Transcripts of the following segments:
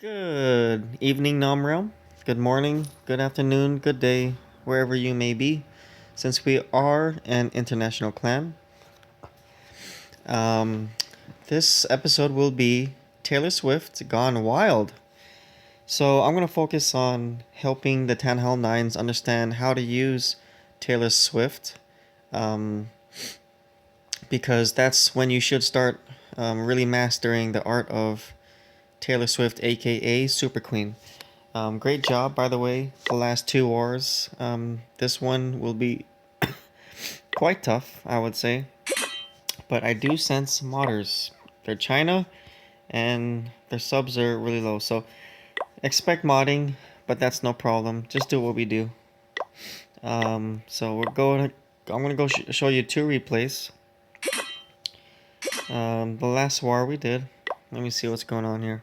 Good evening, Nom Realm. Good morning, good afternoon, good day, wherever you may be. Since we are an international clan, um, this episode will be Taylor Swift Gone Wild. So I'm going to focus on helping the TH9s understand how to use Taylor Swift, um, because that's when you should start really mastering the art of Taylor Swift, aka Super Queen. Great job, by the way, the last two wars. This one will be quite tough, I would say. But I do sense modders. They're China, and their subs are really low. So expect modding, but that's no problem. Just do what we do. So we're going. I'm gonna go show you two replays. The last war we did. Let me see what's going on here.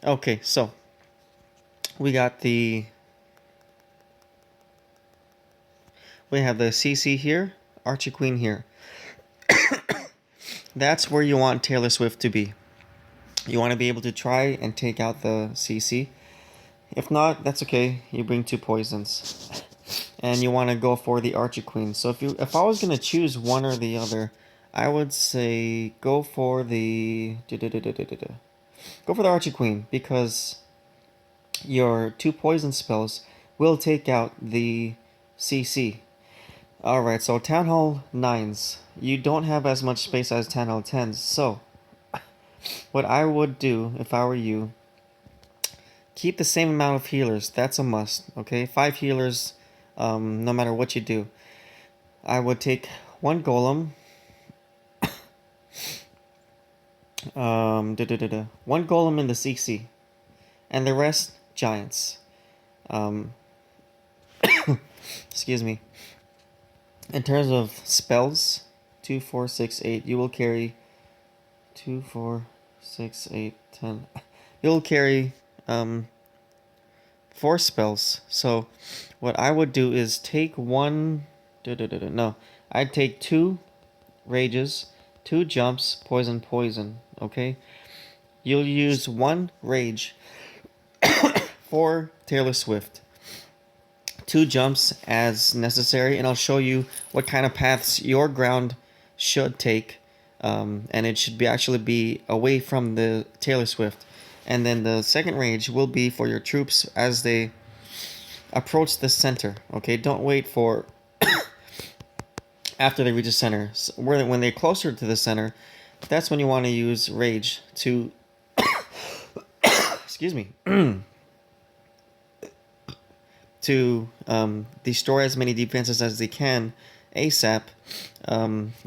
Okay, so we got the. We have the CC here, Archie Queen here. That's where you want Taylor Swift to be. You want to be able to try and take out the CC. If not, that's okay. You bring two poisons. And you want to go for the Archie Queen. So if I was going to choose one or the other, I would say go for the Archie Queen, because your two poison spells will take out the CC. Alright, so Town Hall 9s. You don't have as much space as Town Hall 10s, so what I would do if I were you, keep the same amount of healers. That's a must, okay? 5 healers, no matter what you do. I would take one golem, one golem in the CC, and the rest giants. Excuse me. In terms of spells, 2, 4, 6, 8, you will carry 2, 4, 6, 8, 10. You'll carry 4 spells. So what I would do is take one. No, I'd take 2 rages, 2 jumps, poison, poison. Okay, you'll use 1 rage for Taylor Swift. 2 jumps as necessary, and I'll show you what kind of paths your ground should take, and it should actually be away from the Taylor Swift. And then the second rage will be for your troops as they approach the center. Okay, don't wait for after they reach the center. So when they're closer to the center, that's when you want to use rage to excuse me. To destroy as many defenses as they can ASAP.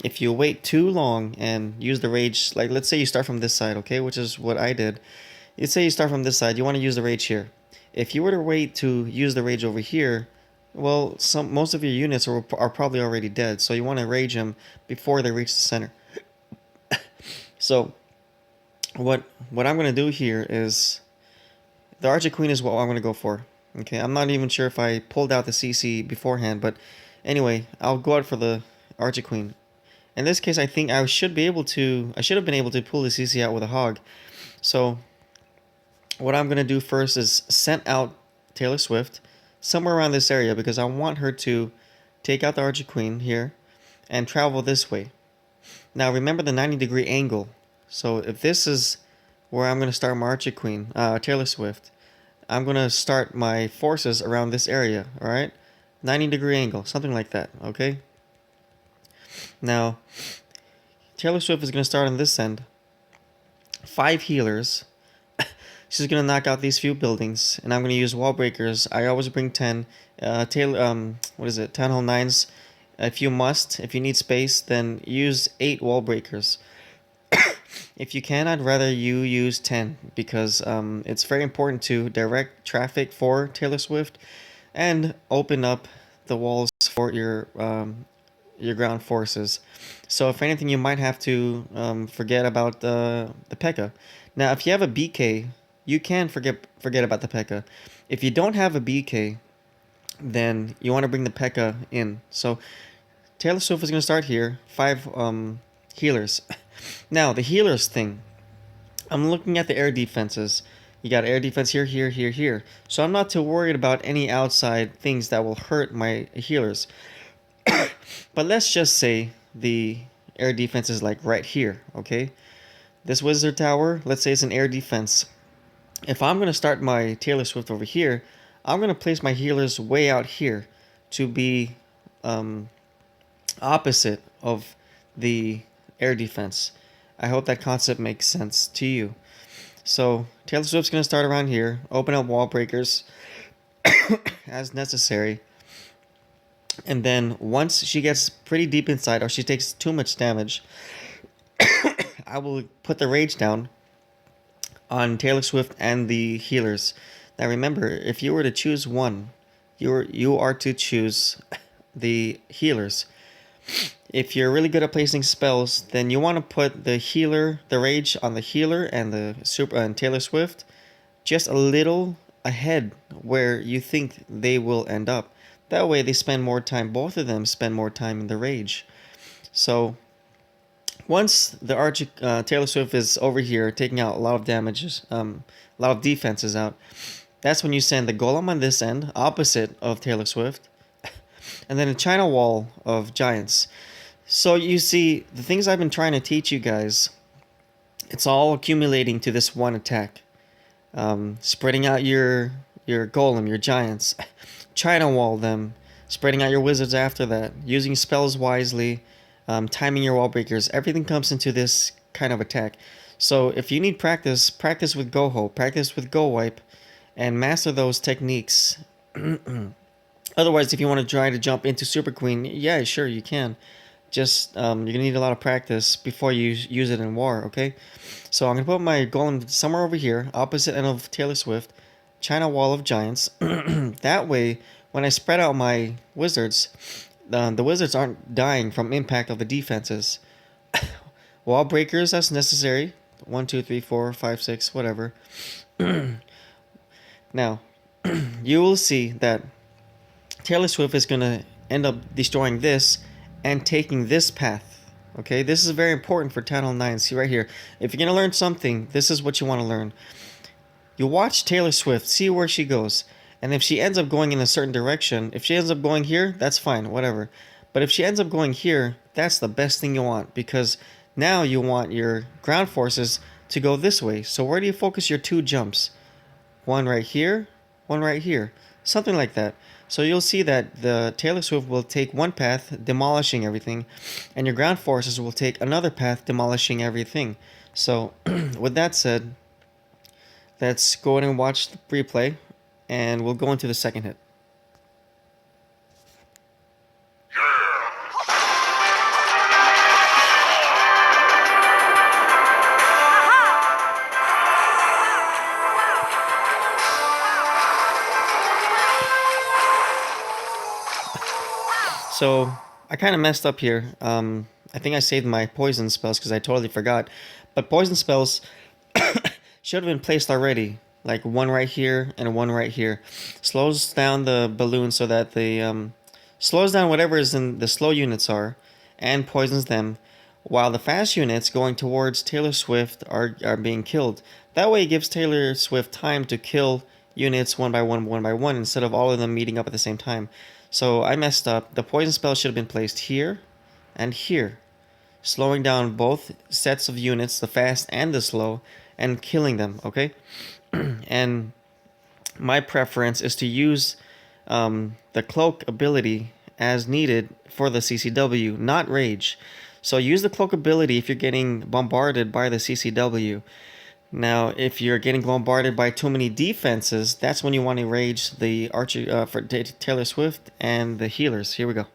If you wait too long and use the rage, like let's say you start from this side, okay, which is what I did. You'd say you start from this side, you want to use the rage here. If you were to wait to use the rage over here, well, most of your units are probably already dead, so you want to rage them before they reach the center. So what I'm going to do here is the Archer Queen is what I'm going to go for. Okay, I'm not even sure if I pulled out the CC beforehand, but anyway, I'll go out for the Archer Queen. In this case, I think I should have been able to pull the CC out with a HoC. So what I'm gonna do first is send out Taylor Swift somewhere around this area, because I want her to take out the Archer Queen here and travel this way. Now remember the 90-degree angle. So if this is where I'm gonna start my Archer Queen, Taylor Swift, I'm going to start my forces around this area, alright? 90-degree angle, something like that, okay? Now, Taylor Swift is going to start on this end. 5 healers. She's going to knock out these few buildings, and I'm going to use wall breakers. I always bring 10. What is it? Town Hall 9s. If you need space, then use 8 wall breakers. If you can, I'd rather you use 10, because it's very important to direct traffic for Taylor Swift and open up the walls for your ground forces. So if anything, you might have to forget about the P.E.K.K.A. Now, if you have a BK, you can forget about the P.E.K.K.A. If you don't have a BK, then you want to bring the P.E.K.K.A. in. So Taylor Swift is going to start here. 5 healers. Now, the healers thing. I'm looking at the air defenses. You got air defense here, here, here, here. So I'm not too worried about any outside things that will hurt my healers. But let's just say the air defense is like right here, okay? This wizard tower, let's say it's an air defense. If I'm going to start my Taylor Swift over here, I'm going to place my healers way out here to be opposite of the air defense. I hope that concept makes sense to you. So Taylor Swift's going to start around here, open up wall breakers as necessary. And then once she gets pretty deep inside or she takes too much damage, I will put the rage down on Taylor Swift and the healers. Now remember, if you were to choose one, you are to choose the healers. If you're really good at placing spells, then you want to put the rage on the healer and the super and Taylor Swift just a little ahead where you think they will end up. That way they spend more time, both of them spend more time in the rage. So once the Taylor Swift is over here taking out a lot of damages, a lot of defenses out, that's when you send the golem on this end, opposite of Taylor Swift, and then a China wall of giants. So you see, the things I've been trying to teach you guys, it's all accumulating to this one attack. Spreading out your golem, your giants, China wall them, spreading out your wizards after that, using spells wisely, timing your wall breakers. Everything comes into this kind of attack. So if you need practice, practice with Go-Ho, practice with Go-Wipe, and master those techniques. Otherwise, if you want to try to jump into Super Queen, yeah, sure, you can. Just, you're going to need a lot of practice before you use it in war, okay? So I'm going to put my golem somewhere over here, opposite end of Taylor Swift, China Wall of Giants. That way, when I spread out my wizards, the wizards aren't dying from impact of the defenses. Wall breakers, that's necessary. 1, 2, 3, 4, 5, 6, whatever. Now, you will see that Taylor Swift is going to end up destroying this and taking this path. Okay, this is very important for TH9s. See right here. If you're going to learn something, this is what you want to learn. You watch Taylor Swift, see where she goes. And if she ends up going in a certain direction, if she ends up going here, that's fine, whatever. But if she ends up going here, that's the best thing you want, because now you want your ground forces to go this way. So where do you focus your 2 jumps? One right here, one right here. Something like that. So you'll see that the Taylor Swift will take one path, demolishing everything, and your ground forces will take another path, demolishing everything. So with that said, let's go ahead and watch the replay, and we'll go into the second hit. So I kind of messed up here. I think I saved my poison spells because I totally forgot. But poison spells should have been placed already. Like one right here and one right here. Slows down the balloon so that the slows down whatever is in the slow units are, and poisons them, while the fast units going towards Taylor Swift are being killed. That way it gives Taylor Swift time to kill units one by one, instead of all of them meeting up at the same time. So I messed up. The poison spell should have been placed here and here, slowing down both sets of units, the fast and the slow, and killing them, okay? And my preference is to use the cloak ability as needed for the CCW, not rage. So use the cloak ability if you're getting bombarded by the CCW. Now, if you're getting bombarded by too many defenses, that's when you want to rage the archer for Taylor Swift and the healers. Here we go.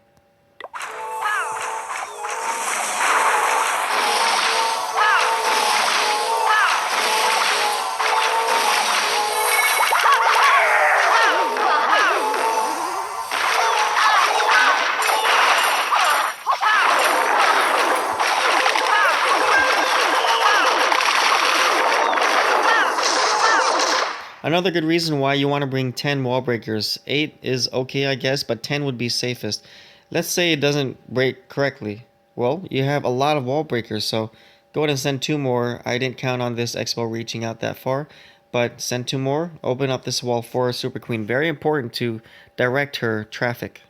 Another good reason why you want to bring 10 wall breakers. 8 is okay, I guess, but 10 would be safest. Let's say it doesn't break correctly. Well, you have a lot of wall breakers, so Go ahead and send 2 more. I didn't count on this Expo reaching out that far, but send 2 more. Open up this wall for Super Queen. Very important to direct her traffic.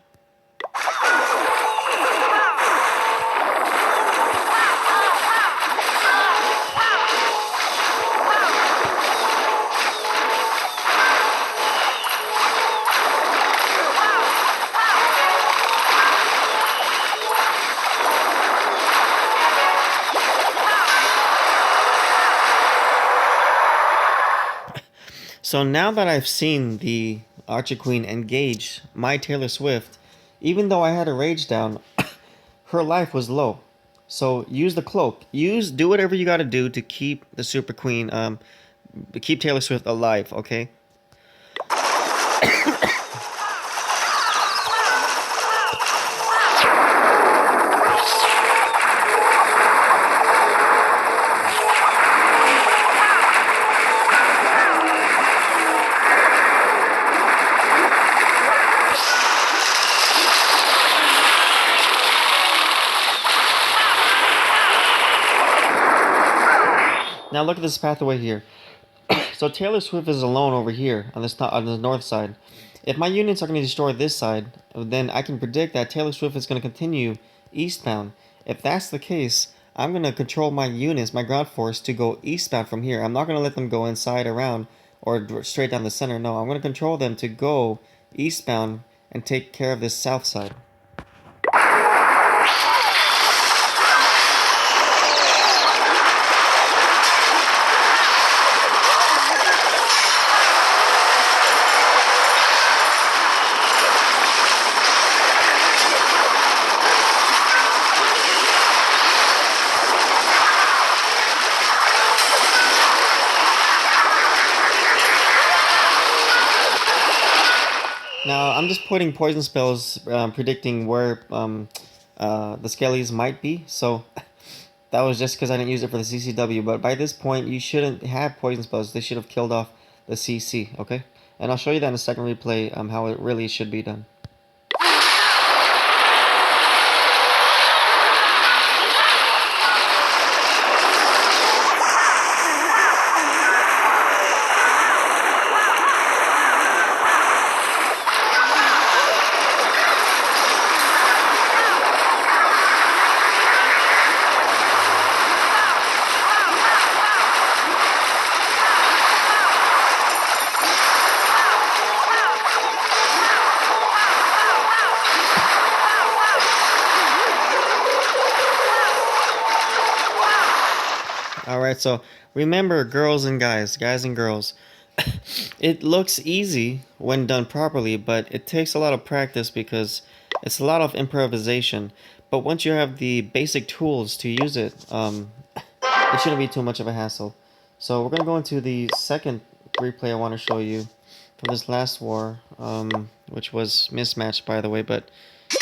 So now that I've seen the Archer Queen engage my Taylor Swift, even though I had a rage down, her life was low. So use the cloak. Do whatever you gotta do to keep the Super Queen, keep Taylor Swift alive, okay? Now look at this pathway here. So Taylor Swift is alone over here on the north side. If my units are going to destroy this side, then I can predict that Taylor Swift is going to continue eastbound. If that's the case, I'm going to control my units, my ground force, to go eastbound from here. I'm not going to let them go inside, around, or straight down the center. No, I'm going to control them to go eastbound and take care of this south side. Now, I'm just putting poison spells, predicting where the Skellies might be. So, that was just because I didn't use it for the CCW. But by this point, you shouldn't have poison spells. They should have killed off the CC, okay? And I'll show you that in a second replay, how it really should be done. Alright, so remember, girls and guys and girls, it looks easy when done properly, but it takes a lot of practice because it's a lot of improvisation. But once you have the basic tools to use it, it shouldn't be too much of a hassle. So we're going to go into the second replay I want to show you from this last war, which was mismatched, by the way. But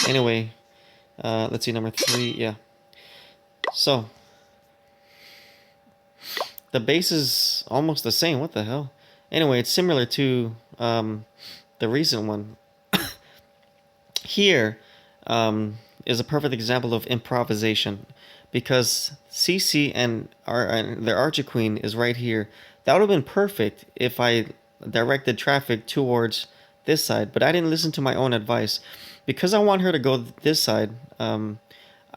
anyway, let's see, number 3, yeah. So the base is almost the same. What the hell? Anyway, it's similar to the recent one. Here is a perfect example of improvisation, because CC and their Archer Queen is right here. That would have been perfect if I directed traffic towards this side, but I didn't listen to my own advice. Because I want her to go this side,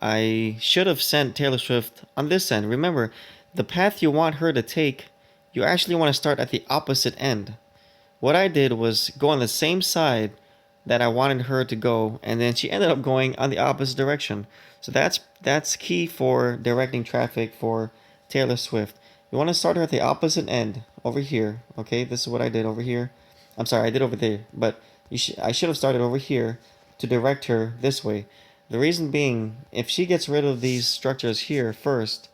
I should have sent Taylor Swift on this end. Remember, the path you want her to take, you actually want to start at the opposite end. What I did was go on the same side that I wanted her to go, and then she ended up going on the opposite direction. So that's key for directing traffic for Taylor Swift. You want to start her at the opposite end, over here. Okay, this is what I did over here. I'm sorry, I did over there, but I should have started over here to direct her this way. The reason being, if she gets rid of these structures here first,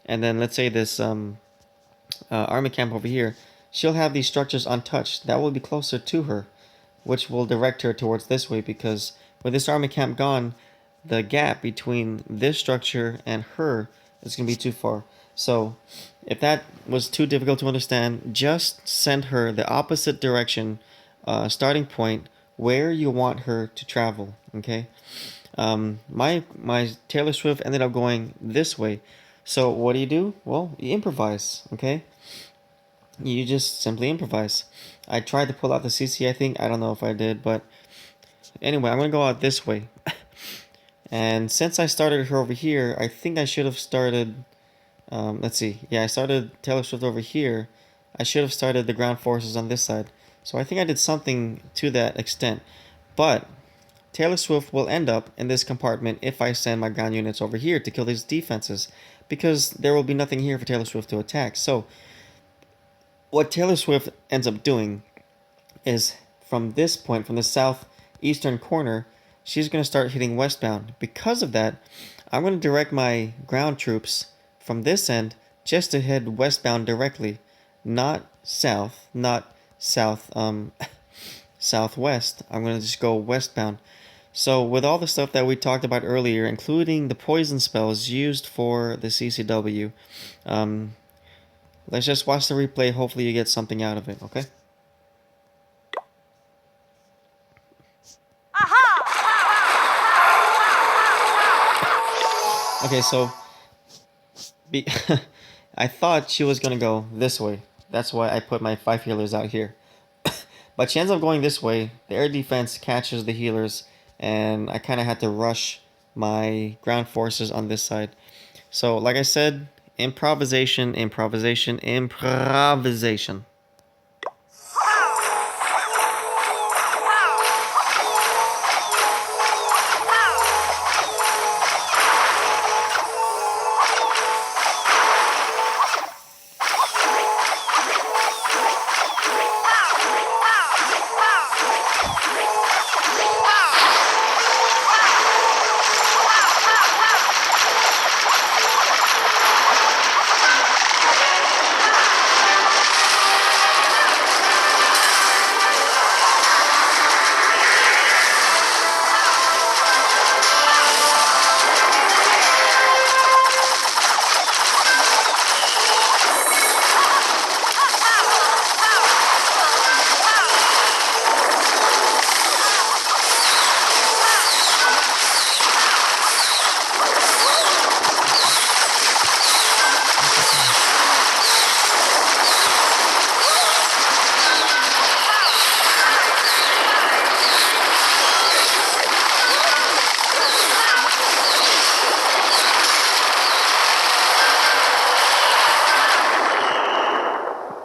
and then let's say this army camp over here, she'll have these structures untouched. That will be closer to her, which will direct her towards this way, because with this army camp gone, the gap between this structure and her is going to be too far. So if that was too difficult to understand, just send her the opposite direction, starting point, where you want her to travel, okay? My Taylor Swift ended up going this way. So what do? Well, you improvise, okay? You just simply improvise. I tried to pull out the CC, I think. I don't know if I did, but anyway, I'm gonna go out this way. And since I started her over here, I think I should have started. Let's see. Yeah, I started Taylor Swift over here. I should have started the ground forces on this side. So I think I did something to that extent. But Taylor Swift will end up in this compartment if I send my ground units over here to kill these defenses, because there will be nothing here for Taylor Swift to attack. So what Taylor Swift ends up doing is from this point, from the southeastern corner, she's going to start hitting westbound. Because of that, I'm going to direct my ground troops from this end just to head westbound directly, not south, not south, southwest. I'm going to just go westbound. So with all the stuff that we talked about earlier, including the poison spells used for the CCW, let's just watch the replay. Hopefully you get something out of it, okay? Okay, so I thought she was gonna go this way. That's why I put my 5 healers out here. But she ends up going this way. The air defense catches the healers, and I kind of had to rush my ground forces on this side. So, like I said, improvisation, improvisation, improvisation.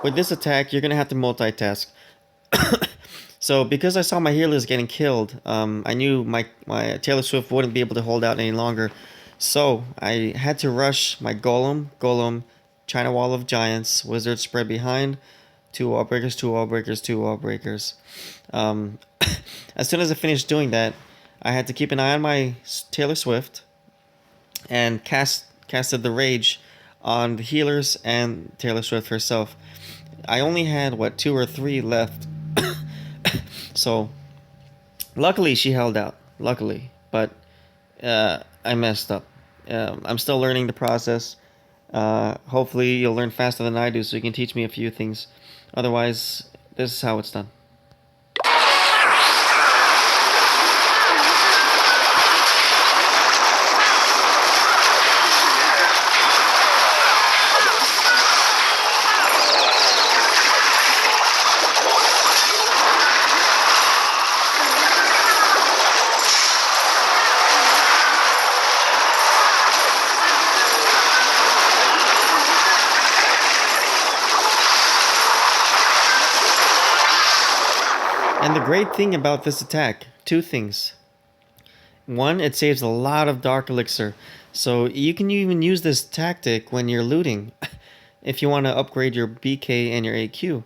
With this attack, you're gonna have to multitask. So because I saw my healers getting killed, I knew my Taylor Swift wouldn't be able to hold out any longer. So I had to rush my Golem, China Wall of Giants, Wizard spread behind, 2 wall breakers, 2 wall breakers, 2 wall breakers. Um, as soon as I finished doing that, I had to keep an eye on my Taylor Swift and casted the rage on the healers and Taylor Swift herself. I only had what 2 or 3 left, so luckily she held out. Luckily, but I messed up. I'm still learning the process. Hopefully you'll learn faster than I do, so you can teach me a few things. Otherwise, this is how it's done. And the great thing about this attack, 2 things. One, it saves a lot of dark elixir. So you can even use this tactic when you're looting. If you want to upgrade your BK and your AQ,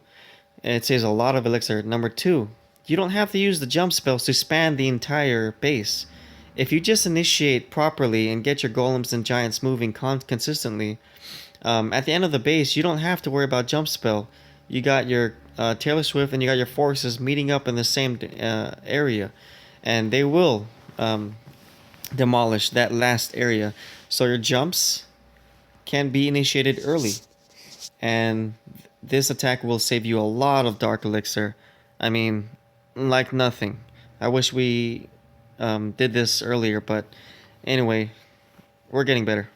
it saves a lot of elixir. Number 2, you don't have to use the jump spells to span the entire base. If you just initiate properly and get your golems and giants moving consistently, at the end of the base, you don't have to worry about jump spell. You got your Taylor Swift and you got your forces meeting up in the same area, and they will demolish that last area. So your jumps can be initiated early, and this attack will save you a lot of dark elixir. I mean, like nothing. I wish we did this earlier, but anyway, we're getting better.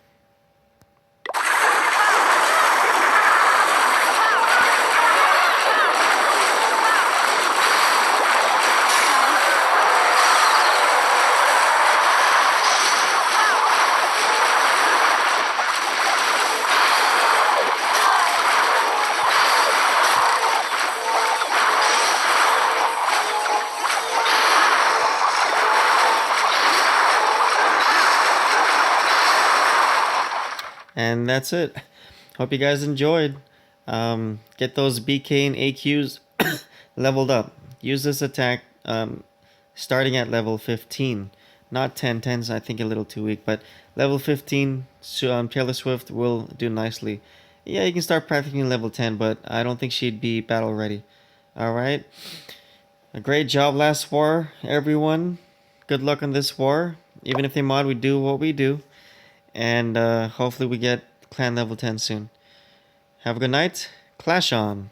And that's it. Hope you guys enjoyed. Get those BK and AQs leveled up. Use this attack starting at level 15. Not 10. 10's I think a little too weak, but level 15, Taylor Swift will do nicely. Yeah, you can start practicing level 10, but I don't think she'd be battle ready. Alright. A great job last war, everyone. Good luck on this war. Even if they mod, we do what we do. And hopefully we get clan level 10 soon. Have a good night. Clash on.